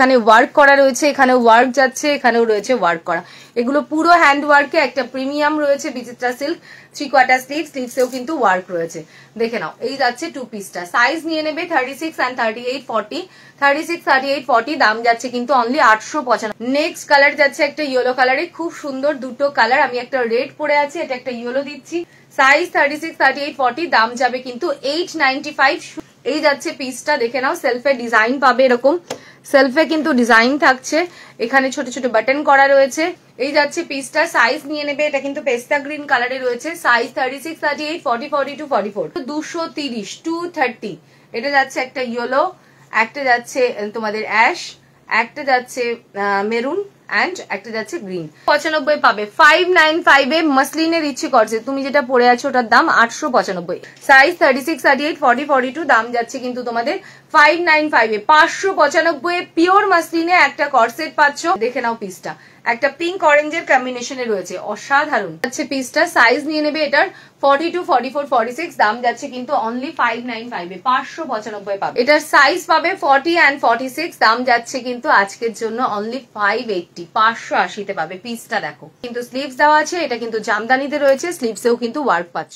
এখানে ওয়ার্ক করা রয়েছে, এখানে ওয়ার্ক যাচ্ছে, এখানেও রয়েছে ওয়ার্ক করা। এগুলো পুরো হ্যান্ড ওয়ার্কে, একটা প্রিমিয়াম রয়েছে বিচিত্রা সিল্ক। 3/4 স্লিভ, স্লিভসেও কিন্তু ওয়ার্ক রয়েছে। দেখে নাও, এই যাচ্ছে 2 পিসটা। সাইজ নিয়ে নেবে 36 and 38, 40। 36, 38, 40 দাম যাচ্ছে কিন্তু অনলি 895। নেক্সট কালার যাচ্ছে একটা ইয়েলো কালারে, খুব সুন্দর দুটো কালার। আমি একটা রেড পরে আছি, এটা একটা ইয়েলো দিচ্ছি। সাইজ 36, 38, 40 দাম যাবে কিন্তু 895। এই যাচ্ছে পিসটা, দেখে নাও। সেলফে ডিজাইন পাবে এরকম, সেলফে কিন্তু ডিজাইন থাকছে, এখানে ছোট ছোট বাটন করা রয়েছে। এই যাচ্ছে পিসটা, সাইজ নিয়ে নেবে। এটা কিন্তু পেস্তা গ্রিন কালারে রয়েছে। সাইজ 36, 38, 40, 42, 44, 230, 230। এটা যাচ্ছে একটা ইয়েলো, একটা যাচ্ছে তোমাদের অ্যাশ, একটা যাচ্ছে মেরুন এন্ড একটা যাচ্ছে গ্রিন। 95 পাবে। 595 এ মাসলিনের ইচ্ছে করছে, তুমি যেটা পরে আছো ওটার দাম 895। সাইজ 36, 38, 40, 42 দাম যাচ্ছে কিন্তু তোমাদের 595 এ। 595 এ পিওর মাসলিনে একটা কর্সেট পাচ্ছ। দেখে নাও পিসটা, একটা পিঙ্ক অরেঞ্জের কম্বিনেশনে রয়েছে, অসাধারণ যাচ্ছে পিসটা। সাইজ নিয়ে নেবে এটার 42, 44, 46 দাম যাচ্ছে কিন্তু অনলি 595 এ। 595 পাবে। এটার সাইজ পাবে 40 and 46 দাম যাচ্ছে কিন্তু আজকের জন্য অনলি 580, 580 তে পাবে। পিসটা দেখো, কিন্তু স্লিভস দেওয়া আছে, এটা কিন্তু জামদানিতে রয়েছে, স্লিভসেও কিন্তু ওয়ার্ক পাচ্ছ।